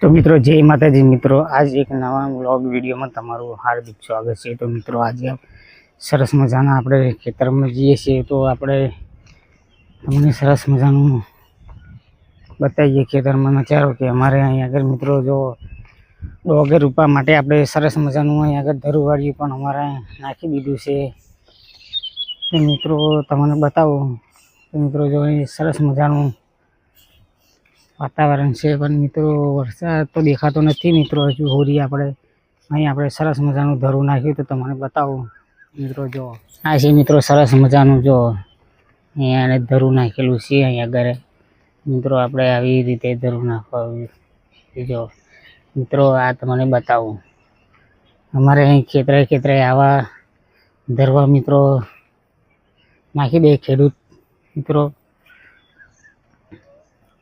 तो मित्रों जय माताजी। मित्रों आज एक नवा व्लॉग वीडियो में तमारू हार्दिक स्वागत है। तो मित्रों आज सरस मजाना આપણે ખેતરમાં જઈએ છીએ તો આપણે તમને સરસ મજાનું બતાવીએ ખેતરમાં નજારો કે અમારે અહીંયા આગળ મિત્રો જો ડોગર રૂપા માટે આપણે સરસ મજાનું અહીંયા આગળ ધરુવાળ્યું પણ અમારે નાખી દીધું છે। તો મિત્રો તમને બતાવું તો મિત્રો જો અહીં સરસ મજાનું वातावरण से पण मित्रों वरसाद तो देखातो नहीं। मित्रों हजू होरी આપણે અહીં આપણે સરસ મજાનું ધરું નાખ્યું તો તમને બતાવું મિત્રો જો આ છે મિત્રો સરસ મજાનું જો અહીંયા ધરું નાખેલું છે। અહીંયા ઘરે મિત્રો આપણે આવી રીતે ધરું નાખવાનું જો મિત્રો આ તમને બતાવું અમારે અહીં ખેતરે આવા ધરવા મિત્રો નાખી દે ખેડૂત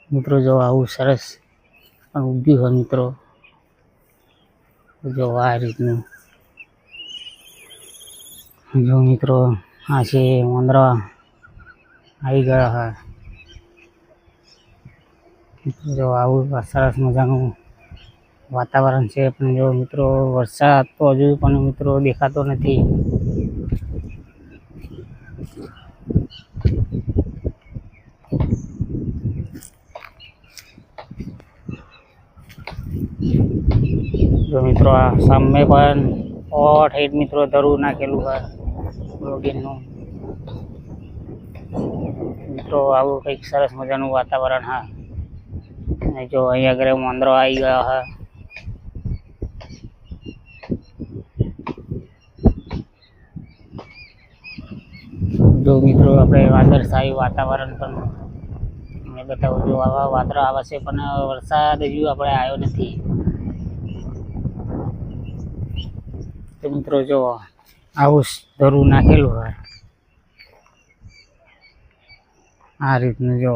મિત્રો जो આવું સરસ ઉગ્યું હોય મિત્રો જો આ રીતનું જો મિત્રો આ છે વાંદરા આવી ગયા હા। જો આવું સરસ મજાનું વાતાવરણ છે પણ જો મિત્રો વરસાદ તો હજુ પણ મિત્રો દેખાતો નથી। जो मित्रों आ सामे पण और हेड मित्रों धरू नाखेलू है ब्लॉगिंगનું मित्रों आવું કંઈક સરસ મજાનું વાતાવરણ હા। અને જો અહીંયા આગળ વાંદરો આવી ગયો હા। જો મિત્રો આપણે વાદળછાયું વાતાવરણ પણ મેં બતાવું જો આવા વાદળા આવે છે પણ વરસાદ હજુ આપણે આવ્યો નથી। तो मित्रों जो आવું ધરું નાખેલું હોય આ રીતનું જો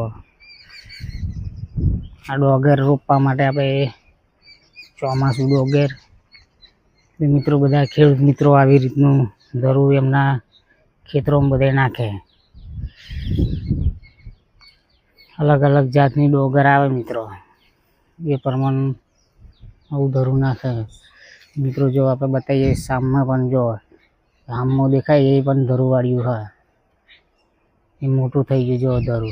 આ ડોગર રોપવા માટે આપણે ચોમાસું ડોગર મિત્રો બધા ખેડૂત મિત્રો આવી રીતનું ધરું એમના ખેતરોમાં બધે નાખે। अलग अलग जातनी डोगर आवे मित्रों ये प्रमाण आવું ધરું નાખે। मित्रों जो आप बताइए शाम में पण जो आम में देखाय ये पण धरुवाड़िયું है ये मोटू थई गયું जो धरू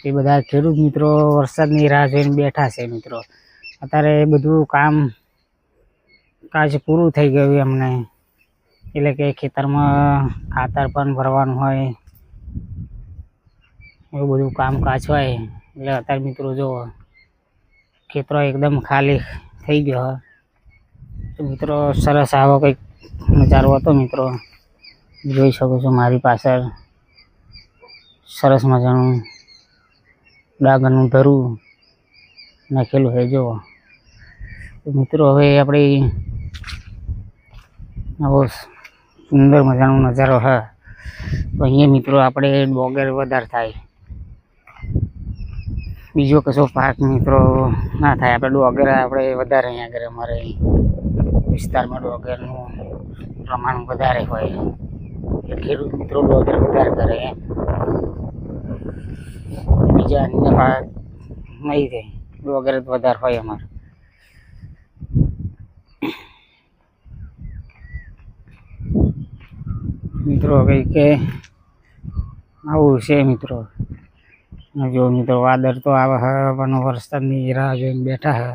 ये बधा खेडूत मित्रों वरसादनी राह जोईने बैठा छे। मित्रों अत्यारे बधुं काम काज पूरुं थई गयुं एमने एटले के खेतरमां खातर पण भरवानुं होय एवुं बधुं कामकाज होय एटले अत्यारे मित्रों जो खेतरो एकदम खाली थई गयो है। तो मित्रों सरस आवो कंईक नजारो हतो मित्रों जोई शको छो मारी पाछळ सरस मजानुं डागरनुं धरू नाखेलुं है जो। तो मित्रों हवे आपणे आवो सुंदर मजानो नजारो है तो अहींया मित्रों आपणे डोगर वधार थाय बीजो कशो पाक मित्रों ना थाय आपणे डोगर आपणे वधारे अहींया આગળ અમારે विस्तारमां डोगरनुं प्रमाण वधारे होय એટલે ખેડૂત મિત્રો ડોગર વધારે કરે એમ બીજા અન્ય પાક નહીં થાય ડોગર જ વધારે હોય અમારે। મિત્રો હવે કે આવું છે મિત્રો જો મિત્રો વાદળ તો આવે હે પણ વરસાદની રાહ જોઈને બેઠા હે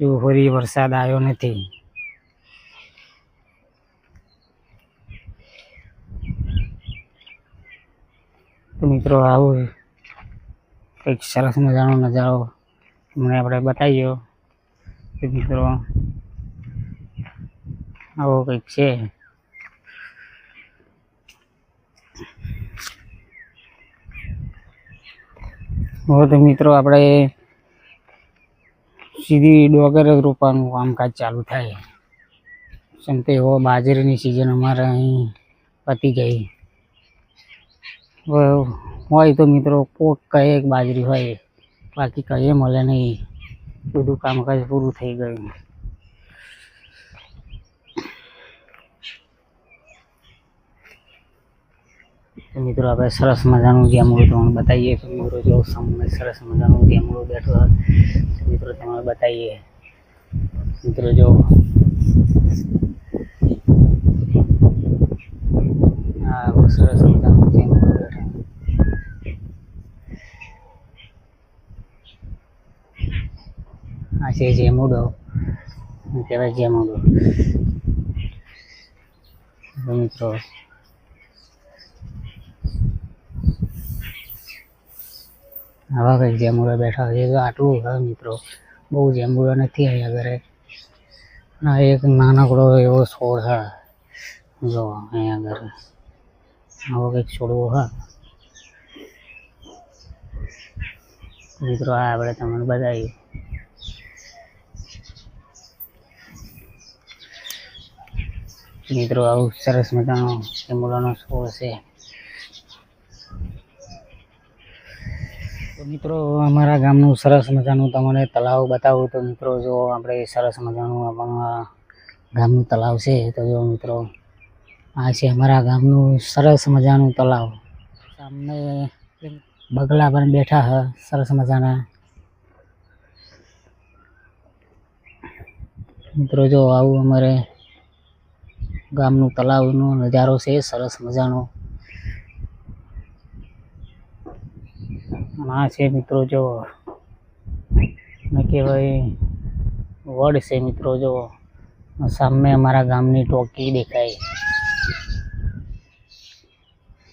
જો ફરી વરસાદ આવ્યો નથી। तो मित्रों આવું કંઈક સરસ મજાનો નજારો તમને આપણે બતાવ્યો। તો મિત્રો આવો કંઈક છે। હવે તો મિત્રો આપણે સીધી ડોગર રોપવાનું કામકાજ ચાલુ થાય। સમતે હો બાજરીની સિઝન અમારે અહીં પતી ગઈ હોય તો મિત્રો કોક કહે બાજરી હોય બાકી કહીએ મળે નહીં બધું કામકાજ પૂરું થઈ ગયું। तो मित्रों आप सरस मजानु जेमड़ू तो बताइए। तो मित्रों जो सामने सरस मजानु जेमड़ू बैठो है મિત્રો તમને બતાવીએ. મિત્રો જો હા બહુ સરસ મજાનું જેમુડો બેઠા. આ છે જેમુડો, કહેવાય જેમુડો. મિત્રો આવા કંઈક જેમુડો બેઠા છે. આટલું હવે મિત્રો બહુ જેમુડો નથી અહીંયા ઘરે. ના એક નાનકડો એવો છોડ છે જો અહીંયા ઘરે આવો કંઈક છોડવો હા મિત્રો. આ આપણે તમને બતાવીએ. મિત્રો આવું સરસ મજાનો જેમુડાનો છોડ છે. તો મિત્રો અમારા ગામનું સરસ મજાનું તમને તળાવ બતાવું. તો મિત્રો જો આપણે સરસ મજાનું આપણા ગામનું તળાવ છે. તો જો મિત્રો આ છે અમારા ગામનું સરસ મજાનું તળાવ. સામે બગલા પણ બેઠા હ સરસ મજાના. મિત્રો જો આવું અમારે ગામનું તળાવનો નજારો છે સરસ મજાનો. આ છે મિત્રો જો કહેવાય વડ છે. મિત્રો જો સામે અમારા ગામની ટોકી દેખાય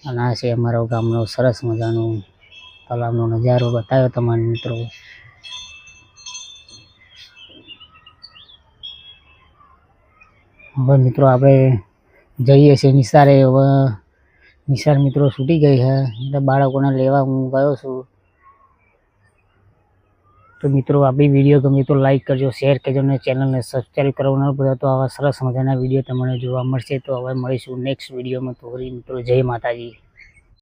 અને આ છે અમારો ગામનો સરસ મજાનું તળાવનો નજારો બતાવ્યો તમને મિત્રો. હવે મિત્રો આપણે જઈએ છીએ નિસારે. હવે નિસાર મિત્રો છૂટી ગઈ છે એટલે બાળકોને લેવા હું ગયો છું. તો મિત્રો આપણી વિડીયો ગમે તો લાઈક કરજો, શેર કરજો અને ચેનલને સબસ્ક્રાઈબ કરવાના બધા. તો આવા સરસ મજાના વિડીયો તમને જોવા મળશે. તો હવે મળીશું નેક્સ્ટ વિડીયોમાં. તો મિત્રો જય માતાજી.